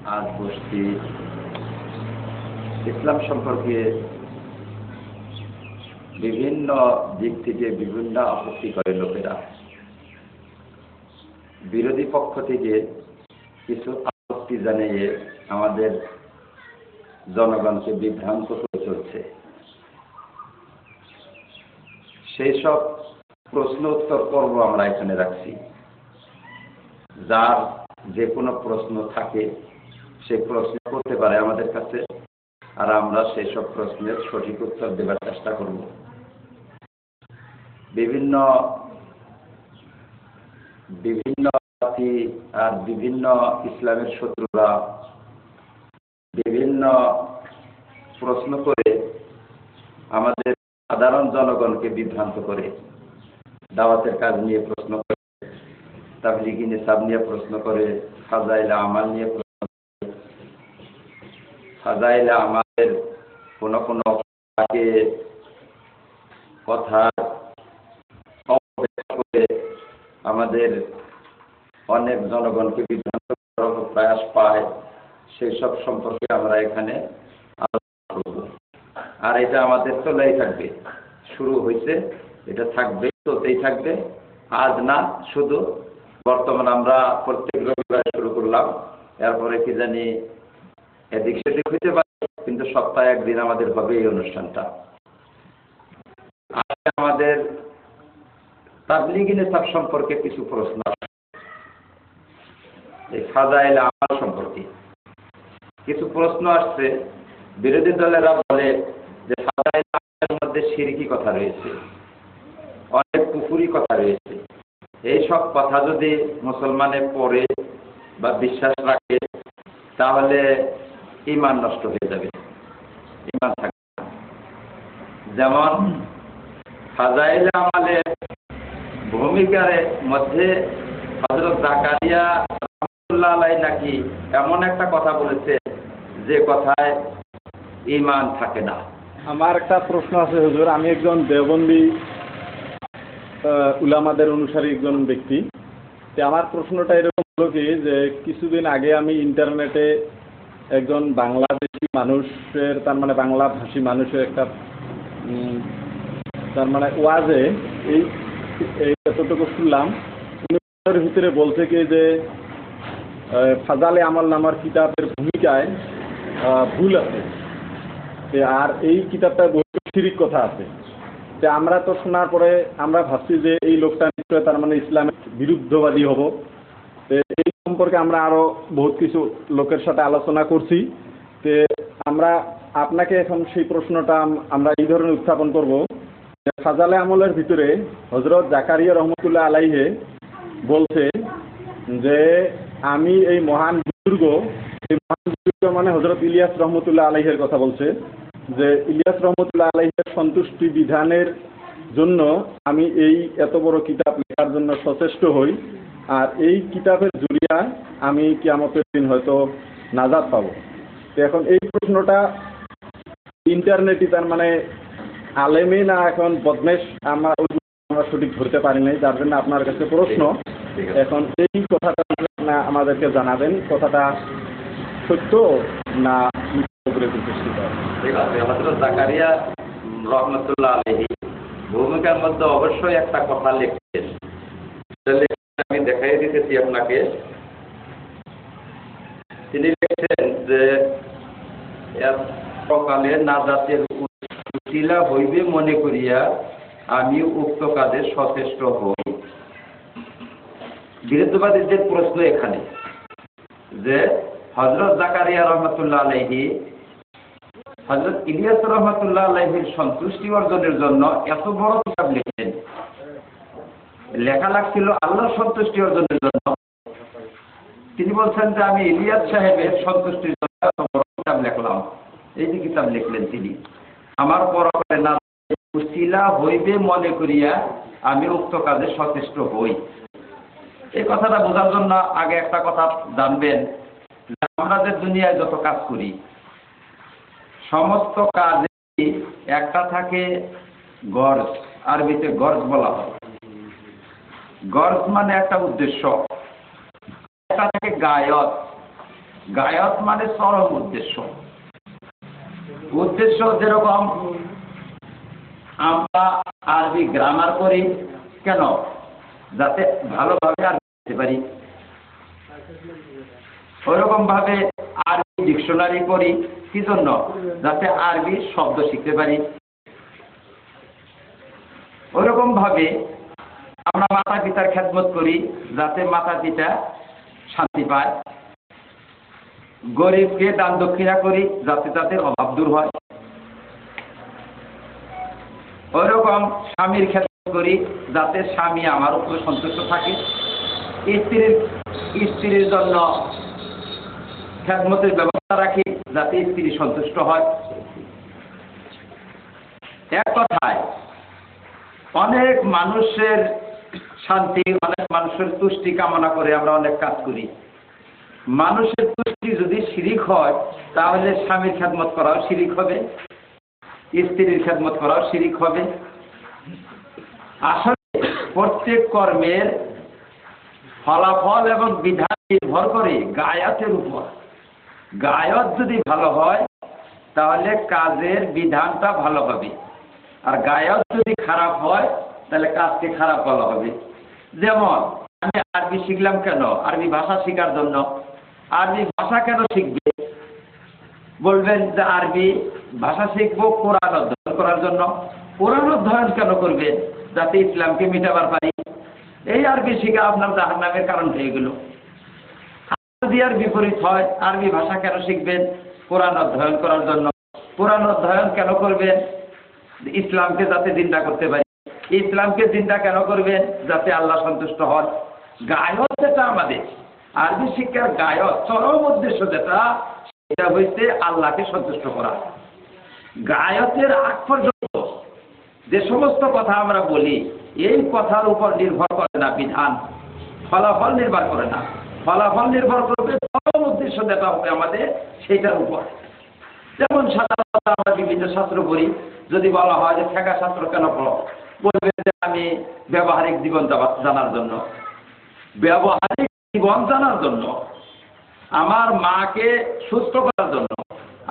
আজ বসছি ইসলাম সম্পর্কে বিভিন্ন দিক থেকে বিভিন্ন আপত্তি করে লোকেরা, বিরোধী পক্ষ থেকে কিছু আপত্তি জানিয়ে আমাদের জনগণকে বিভ্রান্ত করে চলছে। সেই সব প্রশ্ন উত্তর পর্ব আমরা এখানে রাখছি। যার যে কোনো প্রশ্ন থাকে সে প্রশ্ন করতে পারে আমাদের কাছে, আর আমরা সেই সব প্রশ্নের সঠিক উত্তর দেবার চেষ্টা করব। বিভিন্ন জাতি আর বিভিন্ন ইসলামের শত্রুরা বিভিন্ন প্রশ্ন করে আমাদের সাধারণ জনগণকে বিভ্রান্ত করে। দাওয়াতের কাজ নিয়ে প্রশ্ন করে, তাবলীগী নিসাব নিয়ে প্রশ্ন করে, ফাজাইলে আমাল নিয়ে প্রশ্ন করে। ফাজাইলে আমালের কোনো কোনো কথা করে আমাদের অনেক জনগণকে বিভ্রান্ত করার প্রয়াস পায়। সেই সব সম্পর্কে আমরা এখানে আলোচনা করব। আর এটা আমাদের চলেই থাকবে, শুরু হয়েছে, এটা থাকবে, চলতেই থাকবে। আজ না শুধু, বর্তমান আমরা প্রত্যেক রবিবার শুরু করলাম, এরপরে কি জানি এদিক সেদিক হইতে পারে, কিন্তু সপ্তাহে একদিন আমাদের হবে এই অনুষ্ঠানটা। আজকে আমাদের তাবলীগী নিসাব সম্পর্কে কিছু প্রশ্ন আছে। এই ফাজাইল আমাল সম্পর্কে কিছু প্রশ্ন আসছে। বিরোধী দলেরা বলে যে ফাজাইল আমালের মধ্যে শিরকি কথা রয়েছে, অনেক কুফরি কথা রয়েছে। এই সব কথা যদি মুসলমানে পড়ে বা বিশ্বাস রাখে তাহলে ঈমান নষ্ট হয়ে যাবে, ঈমান থাকবে না। যেমন ফাজাইল আমালের ভূমিকার মধ্যে হযরত জাকারিয়া রাহমাতুল্লাহ আলাইহি নাকি এমন একটা কথা বলেছে যে কথায় ঈমান থাকে না। আমার একটা প্রশ্ন আছে হুজুর। আমি একজন দেওবন্দি উলামাদের অনুসারী একজন ব্যক্তি। তো আমার প্রশ্নটা এরকম হলো কি, যে কিছুদিন আগে আমি ইন্টারনেটে একজন বাংলাদেশি মানুষের, তার মানে বাংলা ভাষী মানুষের একটা তার মানে ওয়াজে এই এতটুকু শুনলাম। উনি ভিতরে বলছে কি যে ফাজালে আমাল নামার কিতাবের ভূমিকায় ভুল আছে, আর এই কিতাবটা বহু শিরিক কথা আছে। যে আমরা তো শোনার পরে আমরা ভাবছি যে এই লোকটা নিশ্চয় তার মানে ইসলামের বিরুদ্ধবাদী হব। এই সম্পর্কে আমরা আরো বহুত কিছু লোকের সাথে আলোচনা করছি। যে আমরা আপনাকে এখন সেই প্রশ্নটা আমরা এই ধরনের উত্থাপন করব যে ফাজালে আমলের ভিতরে হযরত জাকারিয়া রহমতুল্লাহ আলাইহি বলছে যে আমি এই মহান বুজুর্গ মানে হযরত ইলিয়াস রহমতুল্লাহ আলাইহির কথা বলছে, যে ইলিয়াস রহমতুল্লাহ আলাইহির সন্তুষ্টি বিধানের জন্য আমি এই এত বড় কিতাব লেখার জন্য সচেষ্ট হই, আর এই কিতাবের জরিয়ায় আমি কিয়ামতের দিন হয়তো নাজাত পাবো। তো এখন এই প্রশ্নটা ইন্টারনেটই তার মানে আলেমে না এখন বদমেশ আমরা সঠিক ধরতে পারি নাই, যার জন্য আপনার কাছে প্রশ্ন। এখন এই কথাটা আমাদেরকে জানাবেন, কথাটা সত্য না হযরত জাকারিয়া রাহমাতুল্লাহ আলাইহি ভূমিকার মধ্যে অবশ্যই একটা কথা লিখছেন। আমি দেখাই দিতেছি আপনাকে। তিনি লিখছেন যে সকালে নাজাতের উসিলা হইবে মনে করিয়া আমি উক্ত কাজে সচেষ্ট হই। বিরুদ্ধবাদীদের প্রশ্ন এখানে যে হযরত জাকারিয়া রাহমাতুল্লাহ আলাইহি হযরত ইলিয়াস রাহমাতুল্লাহ আলাইহির সন্তুষ্টি অর্জনের জন্য এত বড় কিতাব লিখলেন। লেখা লাগছিল আল্লাহর সন্তুষ্টি অর্জনের জন্য। তিনি বলছেন যে আমি ইলিয়াস সাহেবের সন্তুষ্টির জন্য এত বড় কিতাব লিখলাম। এই যে কিতাব লিখলেন তিনি, আমার পরকালে না উসিলা হইবে মনে করিয়া আমি উক্ত কাজে সচেষ্ট হই। এই কথাটা বোঝার জন্য আগে একটা কথা জানবেন, আমরা যে দুনিয়ায় যত কাজ করি সমস্ত কাজে একটা থাকে গর্জ, আরবিতে গর্জ বলা হয়। গর্জ মানে একটা উদ্দেশ্য। একটা থাকে গায়ত, গায়ত মানে চরম উদ্দেশ্য। উদ্দেশ্য যেরকম আমরা আরবি গ্রামার করি কেন? যাতে ভালোভাবে আরবি শিখতে পারি। ওইরকম ভাবে আরবি ডিকশনারি করি কি জন্য? যাতে আরবি শব্দ শিখতে পারি। ওইরকম ভাবে আমরা মাতা পিতার খেদমত করি যাতে মাতা পিতা শান্তি পায়। গরিবকে দান দক্ষিণা করি যাতে তাদের অভাব দূর হয়। ওইরকম স্বামীর খেদমত করি যাতে স্বামী আমার উপরে সন্তুষ্ট থাকে। স্ত্রীর জন্য খেদমতের ব্যবস্থা রাখি যাতে স্ত্রী সন্তুষ্ট হয়। এক কথায় অনেক মানুষের শান্তি, অনেক মানুষের তুষ্টি কামনা করে আমরা অনেক কাজ করি। মানুষের তুষ্টি যদি শিরিক হয় তাহলে স্বামীর খেদমত করাও শিরিক হবে, স্ত্রীর খেদমত করাও শিরিক হবে। আসলে প্রত্যেক কর্মের ফলাফল এবং বিধান নির্ভর করে গায়াতের উপর। গায়ত যদি ভালো হয় তাহলে কাজের বিধানটা ভালো হবে, আর গায়ত যদি খারাপ হয় তাহলে কাজকে খারাপ বলা হবে। যেমন আমি আরবি শিখলাম কেন? আরবি ভাষা শেখার জন্য। আরবি ভাষা কেন শিখবে? বলবেন যে আরবি ভাষা শিখবো কোরআন অধ্যয়ন করার জন্য। কোরআন অধ্যয়ন কেন করবেন? যাতে ইসলামকে মিটাবার পারি। এই আরবি শিখা আপনার জাহান্নামের কারণ হয়ে গেল। যদি আর বিপরীত হয়, আরবি ভাষা কেন শিখবেন? কোরআন অধ্যয়ন করার জন্য। কোরআন অধ্যয়ন কেন করবেন? ইসলামকে যাতে জিন্দা করতে পারি। ইসলামকে জিন্দা কেন করবেন? যাতে আল্লাহ সন্তুষ্ট হন। গায়ত যেটা আমাদের আরবি শিক্ষার গায়ত চরম উদ্দেশ্য যেটা, সেটা হইতে আল্লাহকে সন্তুষ্ট করা। গায়তের আগ পর্যন্ত যে সমস্ত কথা আমরা বলি এই কথার উপর নির্ভর করে না বিধান, ফলাফল নির্ভর করে না। ফলাফল নির্ভর করবে চরম উদ্দেশ্য যেটা হবে আমাদের সেটার উপর। যেমন সাধারণত আমরা বিভিন্ন শাস্ত্র পড়ি, যদি বলা হয় যে ঠেকা শাস্ত্র কেন পড়ো? বলবে যে আমি ব্যবহারিক জীবন জানার জন্য। ব্যবহারিক জীবন জানার জন্য, আমার মাকে সুস্থ করার জন্য,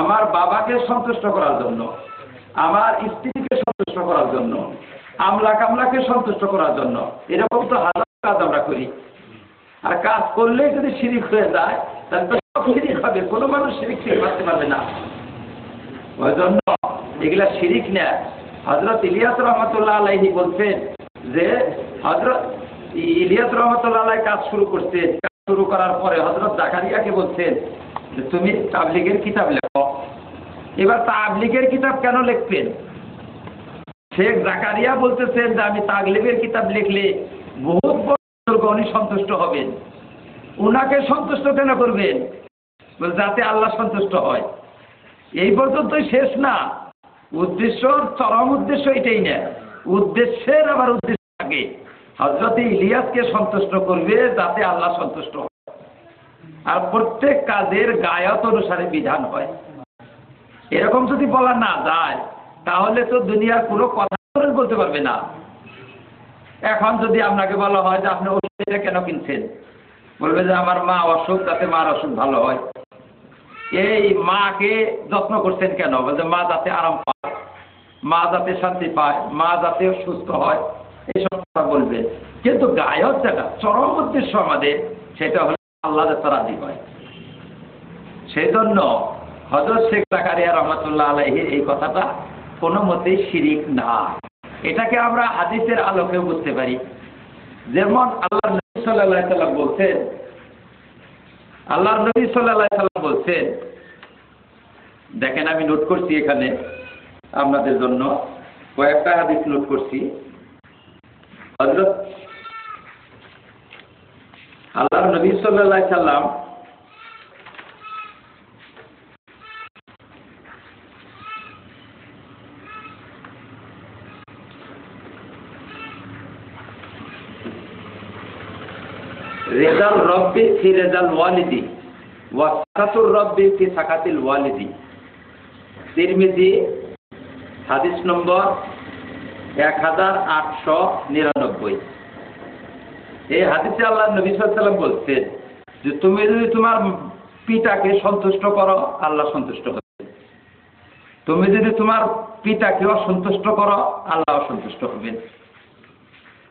আমার বাবাকে সন্তুষ্ট করার জন্য, আমার স্ত্রীকে সন্তুষ্ট করার জন্য, আমলা কামলাকে সন্তুষ্ট করার জন্য। এরকম তো হাজার কাজ আমরা করি। আর কাজ করলেই যদি শিরিক হয়ে যায় তাহলে তো সব শিরিক হবে, কোনো মানুষ শিরিক থেকে বাঁচতে পারবে না। ওই জন্য এগুলা শিরিক না। হযরত ইলিয়াস রহমতুল্লাহ আলাইহি বলছেন যে হযরত ইলিয়াস রহমতুল্লাহ আলাইহি কাজ শুরু করছেন। কাজ শুরু করার পরে হযরত জাকারিয়াকে বলছেন যে তুমি তাবলীগের কিতাব লেখো। এবার তাবলীগের কিতাব কেন লিখবেন? শেখ জাকারিয়া বলতেছেন যে আমি তাবলীগের কিতাব লিখলে বহুত বড় উনি সন্তুষ্ট হবেন। উনাকে সন্তুষ্ট কেন করবেন? যাতে আল্লাহ সন্তুষ্ট হয়। এই পর্যন্তই শেষ না, উদ্দেশ্য চরম উদ্দেশ্য এটাই না। উদ্দেশ্যের আবার উদ্দেশ্য থাকে। হযরত ইলিয়াসকে সন্তুষ্ট করবে যাতে আল্লাহ সন্তুষ্ট হয়। আর প্রত্যেক কাজের গায়ত অনুসারে বিধান হয়। এরকম যদি বলা না যায় তাহলে তো দুনিয়ার কোনো কথা বলতে পারবে না। এখন যদি আপনাকে বলা হয় যে আপনি ওষুধটা কেন কিনছেন? বলবে যে আমার মা অসুখ, তাতে মার অসুখ ভালো হয়। এই মাকে যত্ন করছেন কেন? বলছে মা যাতে আরাম পায়, মা যাতে শান্তি পায়, মা যাতে সুস্থ হয়, এইসব কথা বলবে। কিন্তু গায়ত যেটা চরম উদ্দেশ্য আমাদের, সেটা হলো আল্লাহ যাতে রাজি হয়। সেই জন্য হযরত শেখ জাকারিয়া রহমতুল্লাহ আলাইহির এই কথাটা কোনো মতেই শিরিক না। এটাকে আমরা হাদিসের আলোকেও বুঝতে পারি। যেমন আল্লাহর নবী সাল্লাল্লাহু আলাইহি সাল্লাম বলছেন, আল্লাহর নবী সাল্লাল্লাহু আলাইহি সাল্লাম বলছেন, দেখেন আমি নোট করছি এখানে আপনাদের জন্য কয়েকটা হাদিস নোট করছি। হযরত আল্লাহর নবী সাল্লাল্লাহু আলাইহি সাল্লাম রেজাল রব্বি ফি রেজাল ওয়ালিদি ওয়া সাকাতুর রব্বি ফি সাকাতিল ওয়ালিদি। তিরমিজি হাদিস নম্বর 1899। এই হাদিসে আল্লাহ নবী সাল্লাল্লাহু আলাইহি সাল্লাম বলছেন যে তুমি যদি তোমার পিতাকে সন্তুষ্ট করো, আল্লাহ সন্তুষ্ট হবে। তুমি যদি তোমার পিতাকে অসন্তুষ্ট করো, আল্লাহ অসন্তুষ্ট হবেন।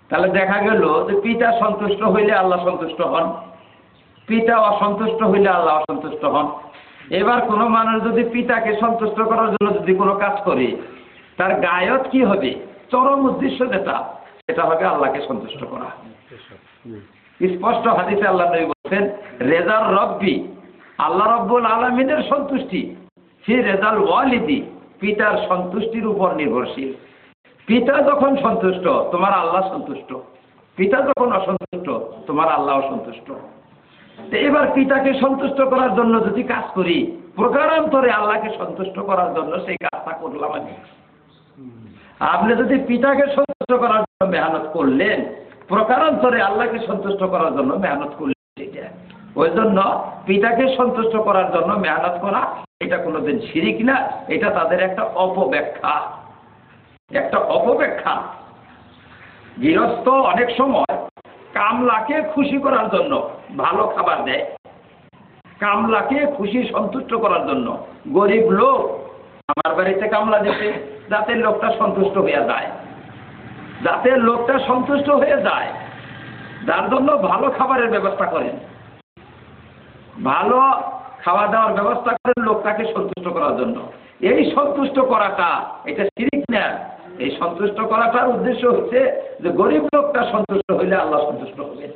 তাহলে দেখা গেল যে পিতা সন্তুষ্ট হইলে আল্লাহ সন্তুষ্ট হন, পিতা অসন্তুষ্ট হইলে আল্লাহ অসন্তুষ্ট হন। এবার কোনো মানুষ যদি পিতাকে সন্তুষ্ট করার জন্য যদি কোনো কাজ করে, তার গায়ত কি হবে? চরম উদ্দেশ্য যেটা, সেটা হবে আল্লাহকে সন্তুষ্ট করা। স্পষ্ট হাদিসে আল্লাহ নবী বলছেন, রেজার রব্বি, আল্লাহ রব্বুল আলামিনের সন্তুষ্টি, ফি রেজাল ওয়ালিদি, পিতার সন্তুষ্টির উপর নির্ভরশীল। পিতা যখন সন্তুষ্ট, তোমার আল্লাহ সন্তুষ্ট। পিতা যখন অসন্তুষ্ট, তোমার আল্লাহ অসন্তুষ্ট। তো এবার পিতাকে সন্তুষ্ট করার জন্য যদি কাজ করি, প্রকারান্তরে আল্লাহকে সন্তুষ্ট করার জন্য সেই কাজটা করলাম আমি। আপনি যদি পিতাকে সন্তুষ্ট করার জন্য মেহনত করলেন, প্রকারান্তরে আল্লাহকে সন্তুষ্ট করার জন্য মেহনত করলেন। ওই জন্য পিতাকে সন্তুষ্ট করার জন্য মেহনত করা এটা কোনোদিন শিরিক না, এটা তাদের একটা অপব্যাখ্যা, একটা অপব্যাখ্যা। গৃহস্থ অনেক সময় কামলাকে খুশি করার জন্য ভালো খাবার দেয়, কামলাকে খুশি সন্তুষ্ট করার জন্য। গরিব লোক আমার বাড়িতে কামলা দিতে, যাতে লোকটা সন্তুষ্ট হয়ে যায়, যাতে লোকটা সন্তুষ্ট হয়ে যায়, যার জন্য ভালো খাবারের ব্যবস্থা করেন, ভালো খাওয়া দাওয়ার ব্যবস্থা করেন লোকটাকে সন্তুষ্ট করার জন্য। এই সন্তুষ্ট করাটা এটা শিরিক না। এই সন্তুষ্ট করাটার উদ্দেশ্য হচ্ছে যে গরিব লোকটা সন্তুষ্ট হইলে আল্লাহ সন্তুষ্ট হবেন।